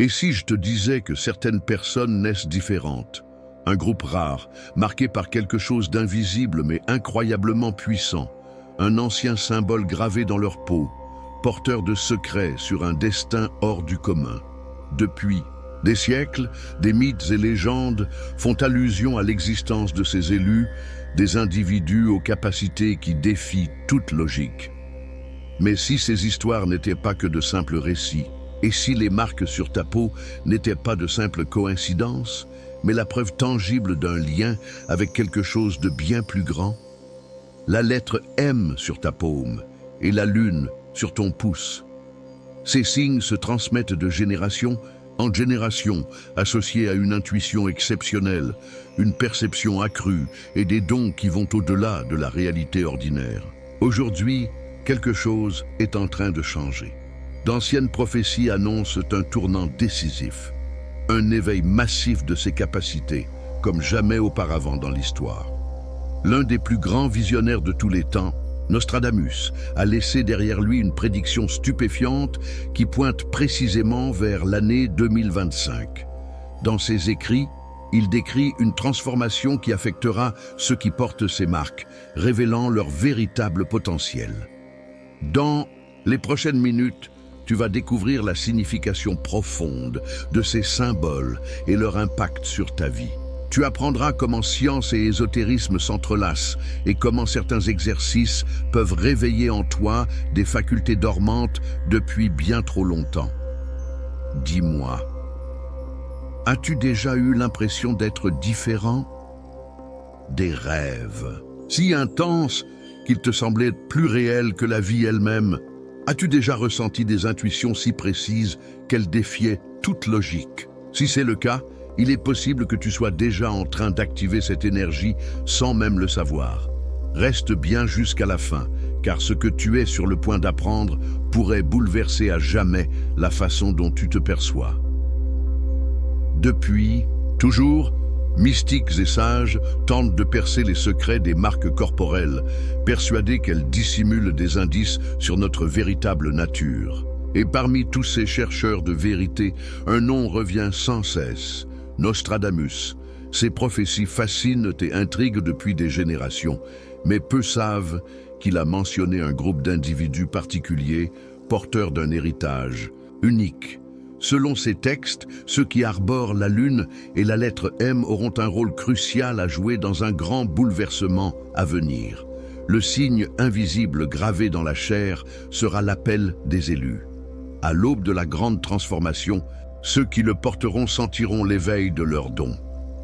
Et si je te disais que certaines personnes naissent différentes, un groupe rare, marqué par quelque chose d'invisible mais incroyablement puissant, un ancien symbole gravé dans leur peau, porteur de secrets sur un destin hors du commun. Depuis des siècles, des mythes et légendes font allusion à l'existence de ces élus, des individus aux capacités qui défient toute logique. Mais si ces histoires n'étaient pas que de simples récits, et si les marques sur ta peau n'étaient pas de simples coïncidences, mais la preuve tangible d'un lien avec quelque chose de bien plus grand? La lettre M sur ta paume et la lune sur ton pouce. Ces signes se transmettent de génération en génération, associés à une intuition exceptionnelle, une perception accrue et des dons qui vont au-delà de la réalité ordinaire. Aujourd'hui, quelque chose est en train de changer. D'anciennes prophéties annoncent un tournant décisif, un éveil massif de ses capacités, comme jamais auparavant dans l'histoire. L'un des plus grands visionnaires de tous les temps, Nostradamus, a laissé derrière lui une prédiction stupéfiante qui pointe précisément vers l'année 2025. Dans ses écrits, il décrit une transformation qui affectera ceux qui portent ces marques, révélant leur véritable potentiel. Dans les prochaines minutes, tu vas découvrir la signification profonde de ces symboles et leur impact sur ta vie. Tu apprendras comment science et ésotérisme s'entrelacent et comment certains exercices peuvent réveiller en toi des facultés dormantes depuis bien trop longtemps. Dis-moi, as-tu déjà eu l'impression d'être différent? Des rêves si intenses qu'ils te semblaient plus réels que la vie elle-même? As-tu déjà ressenti des intuitions si précises qu'elles défiaient toute logique? Si c'est le cas, il est possible que tu sois déjà en train d'activer cette énergie sans même le savoir. Reste bien jusqu'à la fin, car ce que tu es sur le point d'apprendre pourrait bouleverser à jamais la façon dont tu te perçois. Depuis toujours, mystiques et sages tentent de percer les secrets des marques corporelles, persuadés qu'elles dissimulent des indices sur notre véritable nature. Et parmi tous ces chercheurs de vérité, un nom revient sans cesse: Nostradamus. Ses prophéties fascinent et intriguent depuis des générations, mais peu savent qu'il a mentionné un groupe d'individus particuliers, porteurs d'un héritage unique. Selon ces textes, ceux qui arborent la lune et la lettre M auront un rôle crucial à jouer dans un grand bouleversement à venir. Le signe invisible gravé dans la chair sera l'appel des élus. À l'aube de la grande transformation, ceux qui le porteront sentiront l'éveil de leurs dons.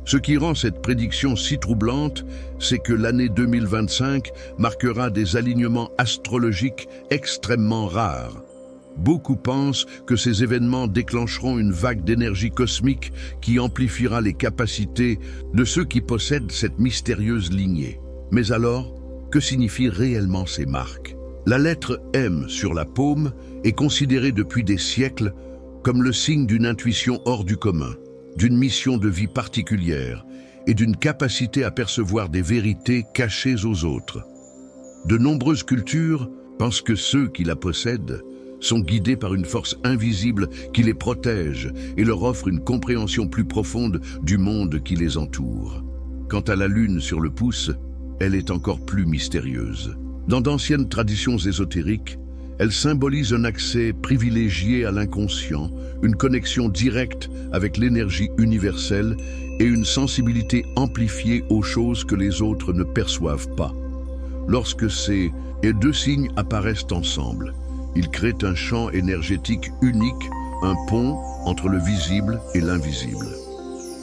Ce qui rend cette prédiction si troublante, c'est que l'année 2025 marquera des alignements astrologiques extrêmement rares. Beaucoup pensent que ces événements déclencheront une vague d'énergie cosmique qui amplifiera les capacités de ceux qui possèdent cette mystérieuse lignée. Mais alors, que signifient réellement ces marques? La lettre M sur la paume est considérée depuis des siècles comme le signe d'une intuition hors du commun, d'une mission de vie particulière et d'une capacité à percevoir des vérités cachées aux autres. De nombreuses cultures pensent que ceux qui la possèdent sont guidés par une force invisible qui les protège et leur offre une compréhension plus profonde du monde qui les entoure. Quant à la lune sur le pouce, elle est encore plus mystérieuse. Dans d'anciennes traditions ésotériques, elle symbolise un accès privilégié à l'inconscient, une connexion directe avec l'énergie universelle et une sensibilité amplifiée aux choses que les autres ne perçoivent pas. Lorsque ces deux signes apparaissent ensemble, ils créent un champ énergétique unique, un pont entre le visible et l'invisible.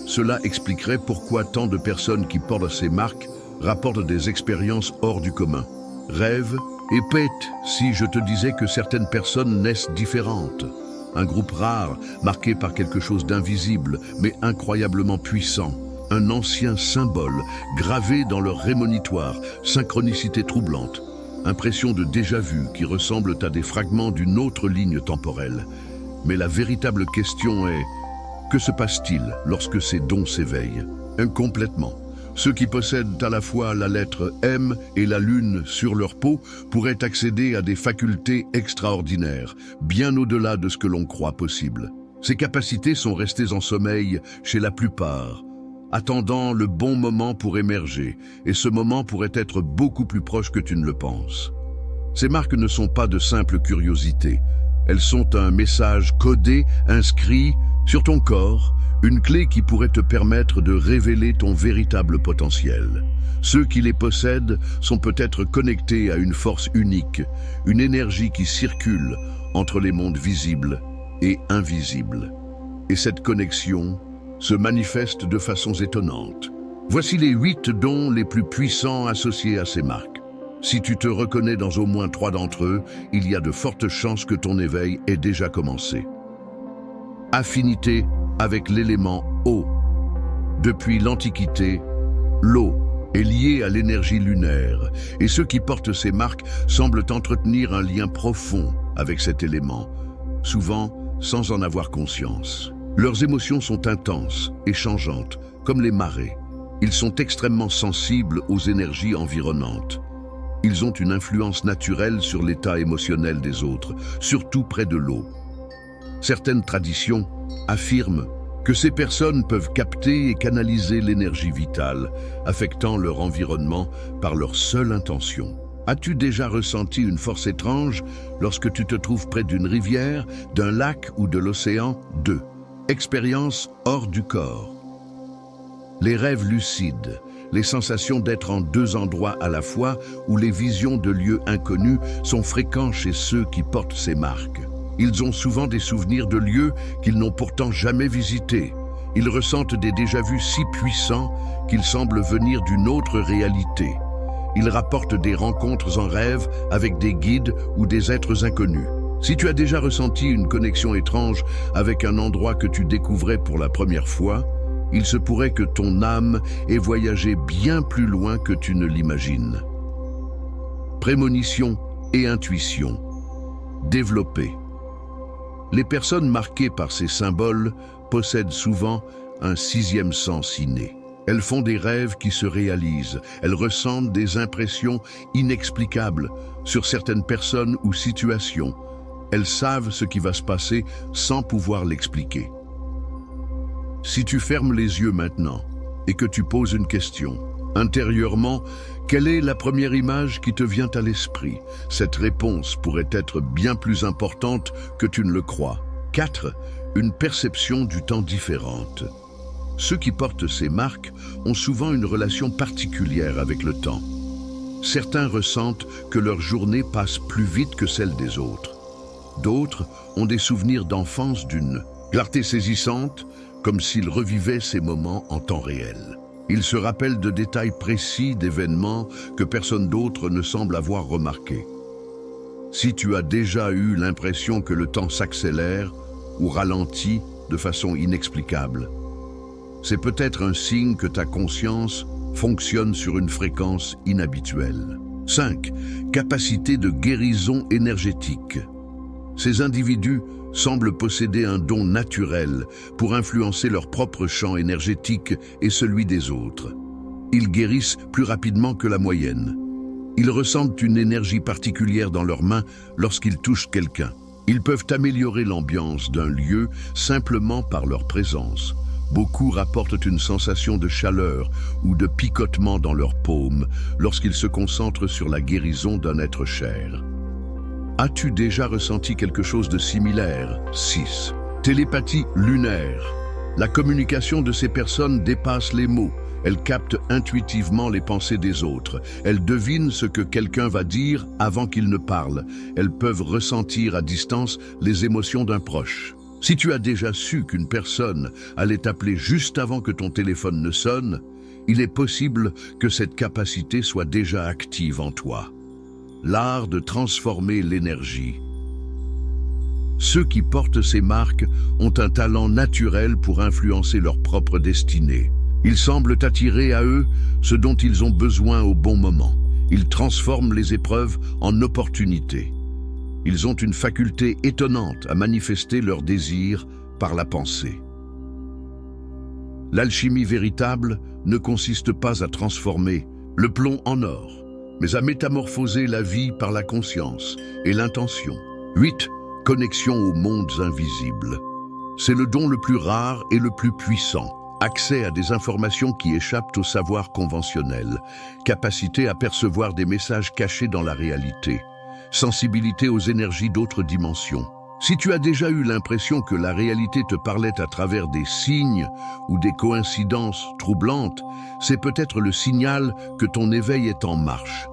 Cela expliquerait pourquoi tant de personnes qui portent ces marques rapportent des expériences hors du commun. Rêve et pète si je te disais que certaines personnes naissent différentes. Un groupe rare, marqué par quelque chose d'invisible, mais incroyablement puissant. Un ancien symbole, gravé dans leur rémonitoire, synchronicité troublante. Impression de déjà-vu qui ressemblent à des fragments d'une autre ligne temporelle. Mais la véritable question est, que se passe-t-il lorsque ces dons s'éveillent? Incomplètement. Ceux qui possèdent à la fois la lettre M et la lune sur leur peau pourraient accéder à des facultés extraordinaires, bien au-delà de ce que l'on croit possible. Ces capacités sont restées en sommeil chez la plupart, attendant le bon moment pour émerger, et ce moment pourrait être beaucoup plus proche que tu ne le penses. Ces marques ne sont pas de simples curiosités, elles sont un message codé, inscrit sur ton corps, une clé qui pourrait te permettre de révéler ton véritable potentiel. Ceux qui les possèdent sont peut-être connectés à une force unique, une énergie qui circule entre les mondes visibles et invisibles. Et cette connexion se manifeste de façons étonnantes. Voici les 8 dons les plus puissants associés à ces marques. Si tu te reconnais dans au moins 3 d'entre eux, il y a de fortes chances que ton éveil ait déjà commencé. Affinité avec l'élément eau. Depuis l'Antiquité, l'eau est liée à l'énergie lunaire, et ceux qui portent ces marques semblent entretenir un lien profond avec cet élément, souvent sans en avoir conscience. Leurs émotions sont intenses et changeantes, comme les marées. Ils sont extrêmement sensibles aux énergies environnantes. Ils ont une influence naturelle sur l'état émotionnel des autres, surtout près de l'eau. Certaines traditions affirment que ces personnes peuvent capter et canaliser l'énergie vitale, affectant leur environnement par leur seule intention. As-tu déjà ressenti une force étrange lorsque tu te trouves près d'une rivière, d'un lac ou de l'océan? 2. Expérience hors du corps. Les rêves lucides, les sensations d'être en 2 endroits à la fois ou les visions de lieux inconnus sont fréquents chez ceux qui portent ces marques. Ils ont souvent des souvenirs de lieux qu'ils n'ont pourtant jamais visités. Ils ressentent des déjà-vus si puissants qu'ils semblent venir d'une autre réalité. Ils rapportent des rencontres en rêve avec des guides ou des êtres inconnus. Si tu as déjà ressenti une connexion étrange avec un endroit que tu découvrais pour la première fois, il se pourrait que ton âme ait voyagé bien plus loin que tu ne l'imagines. Prémonition et intuition. Développée. Les personnes marquées par ces symboles possèdent souvent un 6e sens inné. Elles font des rêves qui se réalisent. Elles ressentent des impressions inexplicables sur certaines personnes ou situations. Elles savent ce qui va se passer sans pouvoir l'expliquer. Si tu fermes les yeux maintenant et que tu poses une question, intérieurement, quelle est la première image qui te vient à l'esprit? Cette réponse pourrait être bien plus importante que tu ne le crois. 4. Une perception du temps différente. Ceux qui portent ces marques ont souvent une relation particulière avec le temps. Certains ressentent que leur journée passe plus vite que celle des autres. D'autres ont des souvenirs d'enfance d'une clarté saisissante, comme s'ils revivaient ces moments en temps réel. Ils se rappellent de détails précis d'événements que personne d'autre ne semble avoir remarqués. Si tu as déjà eu l'impression que le temps s'accélère ou ralentit de façon inexplicable, c'est peut-être un signe que ta conscience fonctionne sur une fréquence inhabituelle. 5. Capacité de guérison énergétique. Ces individus semblent posséder un don naturel pour influencer leur propre champ énergétique et celui des autres. Ils guérissent plus rapidement que la moyenne. Ils ressentent une énergie particulière dans leurs mains lorsqu'ils touchent quelqu'un. Ils peuvent améliorer l'ambiance d'un lieu simplement par leur présence. Beaucoup rapportent une sensation de chaleur ou de picotement dans leurs paumes lorsqu'ils se concentrent sur la guérison d'un être cher. As-tu déjà ressenti quelque chose de similaire? 6. Télépathie lunaire. La communication de ces personnes dépasse les mots. Elles captent intuitivement les pensées des autres. Elles devinent ce que quelqu'un va dire avant qu'il ne parle. Elles peuvent ressentir à distance les émotions d'un proche. Si tu as déjà su qu'une personne allait t'appeler juste avant que ton téléphone ne sonne, il est possible que cette capacité soit déjà active en toi. L'art de transformer l'énergie. Ceux qui portent ces marques ont un talent naturel pour influencer leur propre destinée. Ils semblent attirer à eux ce dont ils ont besoin au bon moment. Ils transforment les épreuves en opportunités. Ils ont une faculté étonnante à manifester leurs désirs par la pensée. L'alchimie véritable ne consiste pas à transformer le plomb en or, mais à métamorphoser la vie par la conscience et l'intention. 8. Connexion aux mondes invisibles. C'est le don le plus rare et le plus puissant. Accès à des informations qui échappent au savoir conventionnel, capacité à percevoir des messages cachés dans la réalité, sensibilité aux énergies d'autres dimensions. Si tu as déjà eu l'impression que la réalité te parlait à travers des signes ou des coïncidences troublantes, c'est peut-être le signal que ton éveil est en marche.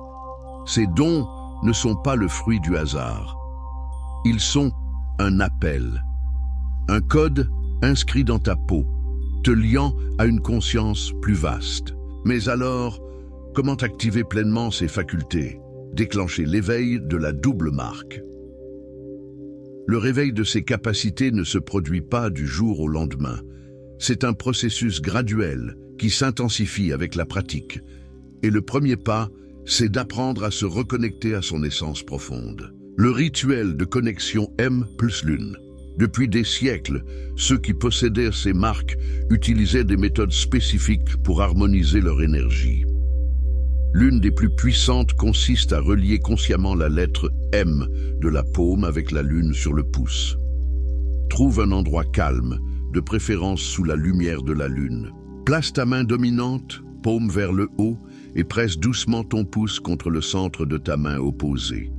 Ces dons ne sont pas le fruit du hasard. Ils sont un appel, un code inscrit dans ta peau, te liant à une conscience plus vaste. Mais alors, comment activer pleinement ces facultés, déclencher l'éveil de la double marque? Le réveil de ces capacités ne se produit pas du jour au lendemain. C'est un processus graduel qui s'intensifie avec la pratique. Et le premier pas, c'est d'apprendre à se reconnecter à son essence profonde. Le rituel de connexion M plus Lune. Depuis des siècles, ceux qui possédaient ces marques utilisaient des méthodes spécifiques pour harmoniser leur énergie. L'une des plus puissantes consiste à relier consciemment la lettre M de la paume avec la lune sur le pouce. Trouve un endroit calme, de préférence sous la lumière de la lune. Place ta main dominante, paume vers le haut, et presse doucement ton pouce contre le centre de ta main opposée.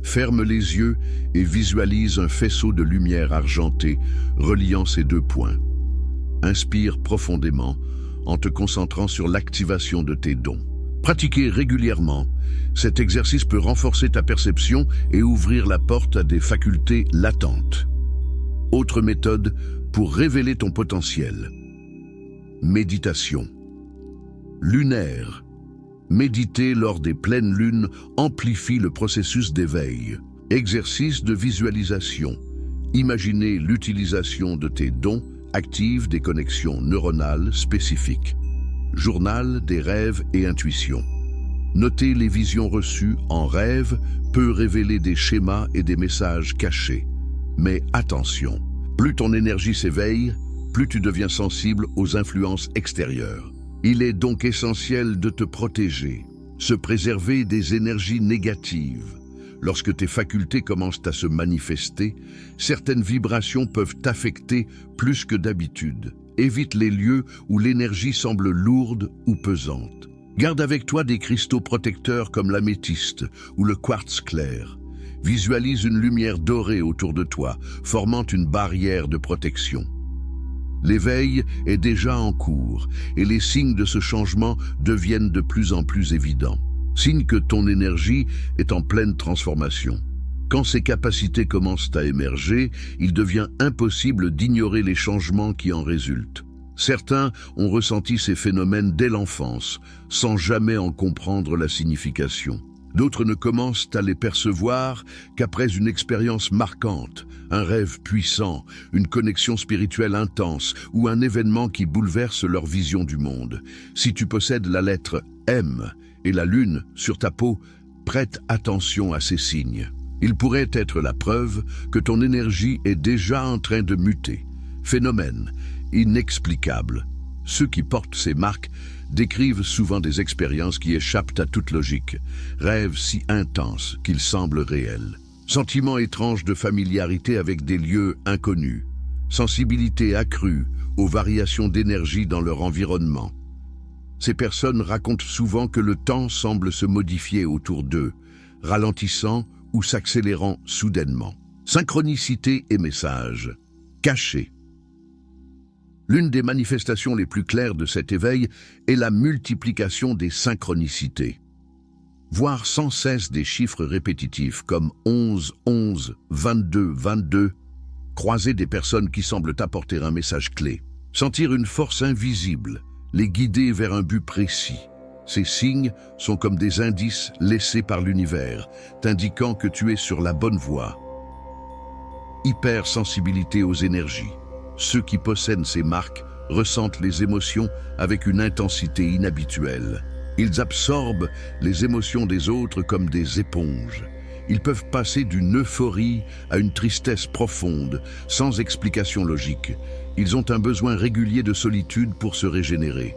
Ferme les yeux et visualise un faisceau de lumière argentée reliant ces deux points. Inspire profondément en te concentrant sur l'activation de tes dons. Pratiquez régulièrement. Cet exercice peut renforcer ta perception et ouvrir la porte à des facultés latentes. Autre méthode pour révéler ton potentiel. Méditation. Lunaire. Méditer lors des pleines lunes amplifie le processus d'éveil. Exercice de visualisation. Imaginez l'utilisation de tes dons active des connexions neuronales spécifiques. Journal des rêves et intuitions. Noter les visions reçues en rêve peut révéler des schémas et des messages cachés. Mais attention, plus ton énergie s'éveille, plus tu deviens sensible aux influences extérieures. Il est donc essentiel de te protéger, se préserver des énergies négatives. Lorsque tes facultés commencent à se manifester, certaines vibrations peuvent t'affecter plus que d'habitude. Évite les lieux où l'énergie semble lourde ou pesante. Garde avec toi des cristaux protecteurs comme l'améthyste ou le quartz clair. Visualise une lumière dorée autour de toi, formant une barrière de protection. L'éveil est déjà en cours et les signes de ce changement deviennent de plus en plus évidents. Signe que ton énergie est en pleine transformation. Quand ces capacités commencent à émerger, il devient impossible d'ignorer les changements qui en résultent. Certains ont ressenti ces phénomènes dès l'enfance, sans jamais en comprendre la signification. D'autres ne commencent à les percevoir qu'après une expérience marquante, un rêve puissant, une connexion spirituelle intense ou un événement qui bouleverse leur vision du monde. Si tu possèdes la lettre M et la lune sur ta peau, prête attention à ces signes. Il pourrait être la preuve que ton énergie est déjà en train de muter. Phénomène inexplicable. Ceux qui portent ces marques décrivent souvent des expériences qui échappent à toute logique. Rêves si intenses qu'ils semblent réels. Sentiments étranges de familiarité avec des lieux inconnus. Sensibilité accrue aux variations d'énergie dans leur environnement. Ces personnes racontent souvent que le temps semble se modifier autour d'eux, ralentissant ou s'accélérant soudainement. Synchronicité et messages cachés. L'une des manifestations les plus claires de cet éveil est la multiplication des synchronicités. Voir sans cesse des chiffres répétitifs comme 11, 11, 22, 22, croiser des personnes qui semblent apporter un message clé, sentir une force invisible, les guider vers un but précis. Ces signes sont comme des indices laissés par l'univers, t'indiquant que tu es sur la bonne voie. Hypersensibilité aux énergies. Ceux qui possèdent ces marques ressentent les émotions avec une intensité inhabituelle. Ils absorbent les émotions des autres comme des éponges. Ils peuvent passer d'une euphorie à une tristesse profonde, sans explication logique. Ils ont un besoin régulier de solitude pour se régénérer.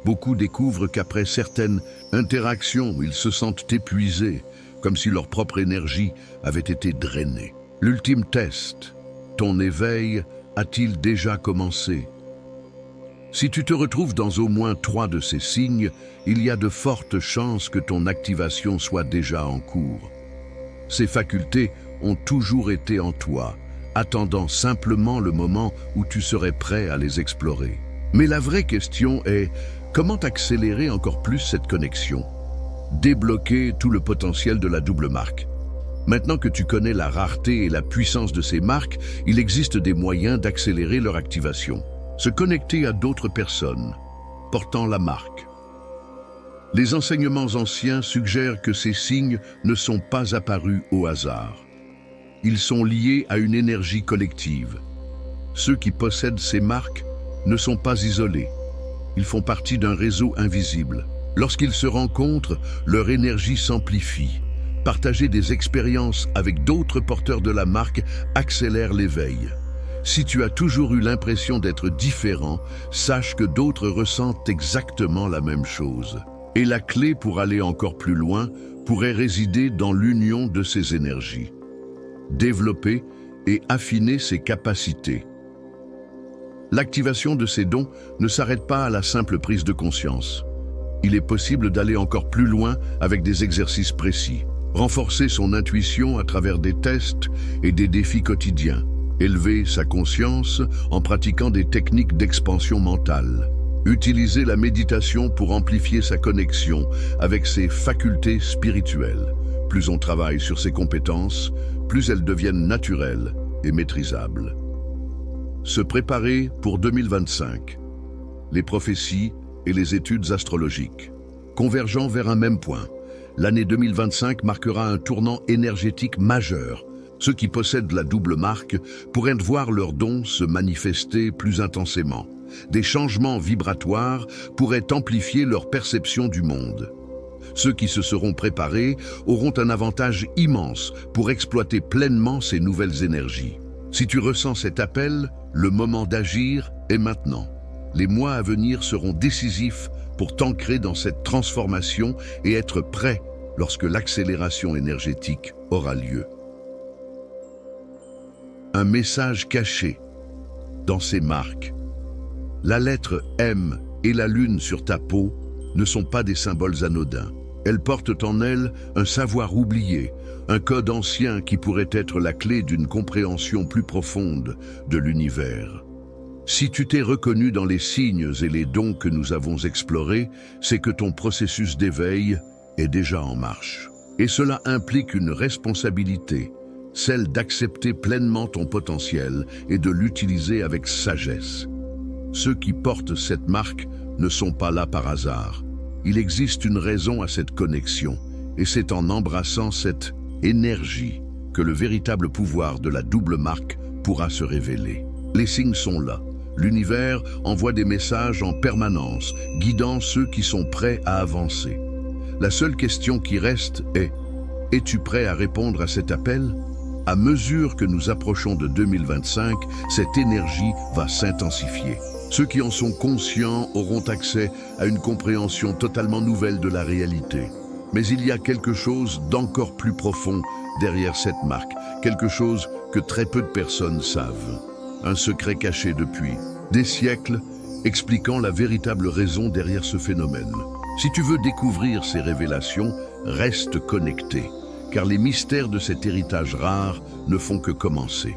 Beaucoup découvrent qu'après certaines interactions, ils se sentent épuisés, comme si leur propre énergie avait été drainée. L'ultime test, ton éveil, a-t-il déjà commencé? Si tu te retrouves dans au moins 3 de ces signes, il y a de fortes chances que ton activation soit déjà en cours. Ces facultés ont toujours été en toi, attendant simplement le moment où tu serais prêt à les explorer. Mais la vraie question est, comment accélérer encore plus cette connexion? Débloquer tout le potentiel de la double marque. Maintenant que tu connais la rareté et la puissance de ces marques, il existe des moyens d'accélérer leur activation. Se connecter à d'autres personnes portant la marque. Les enseignements anciens suggèrent que ces signes ne sont pas apparus au hasard. Ils sont liés à une énergie collective. Ceux qui possèdent ces marques ne sont pas isolés. Ils font partie d'un réseau invisible. Lorsqu'ils se rencontrent, leur énergie s'amplifie. Partager des expériences avec d'autres porteurs de la marque accélère l'éveil. Si tu as toujours eu l'impression d'être différent, sache que d'autres ressentent exactement la même chose. Et la clé pour aller encore plus loin pourrait résider dans l'union de ces énergies. Développer et affiner ses capacités. L'activation de ces dons ne s'arrête pas à la simple prise de conscience. Il est possible d'aller encore plus loin avec des exercices précis. Renforcer son intuition à travers des tests et des défis quotidiens. Élever sa conscience en pratiquant des techniques d'expansion mentale. Utiliser la méditation pour amplifier sa connexion avec ses facultés spirituelles. Plus on travaille sur ses compétences, plus elles deviennent naturelles et maîtrisables. Se préparer pour 2025. Les prophéties et les études astrologiques. Convergeant vers un même point, l'année 2025 marquera un tournant énergétique majeur. Ceux qui possèdent la double marque pourraient voir leurs dons se manifester plus intensément. Des changements vibratoires pourraient amplifier leur perception du monde. Ceux qui se seront préparés auront un avantage immense pour exploiter pleinement ces nouvelles énergies. Si tu ressens cet appel, le moment d'agir est maintenant. Les mois à venir seront décisifs pour t'ancrer dans cette transformation et être prêt lorsque l'accélération énergétique aura lieu. Un message caché dans ces marques. La lettre M et la lune sur ta peau ne sont pas des symboles anodins. Elles portent en elles un savoir oublié, un code ancien qui pourrait être la clé d'une compréhension plus profonde de l'univers. Si tu t'es reconnu dans les signes et les dons que nous avons explorés, c'est que ton processus d'éveil est déjà en marche. Et cela implique une responsabilité, celle d'accepter pleinement ton potentiel et de l'utiliser avec sagesse. Ceux qui portent cette marque ne sont pas là par hasard. Il existe une raison à cette connexion, et c'est en embrassant cette énergie que le véritable pouvoir de la double marque pourra se révéler. Les signes sont là. L'univers envoie des messages en permanence, guidant ceux qui sont prêts à avancer. La seule question qui reste est: es-tu prêt à répondre à cet appel? À mesure que nous approchons de 2025, cette énergie va s'intensifier. Ceux qui en sont conscients auront accès à une compréhension totalement nouvelle de la réalité. Mais il y a quelque chose d'encore plus profond derrière cette marque, quelque chose que très peu de personnes savent. Un secret caché depuis des siècles, expliquant la véritable raison derrière ce phénomène. Si tu veux découvrir ces révélations, reste connecté, car les mystères de cet héritage rare ne font que commencer.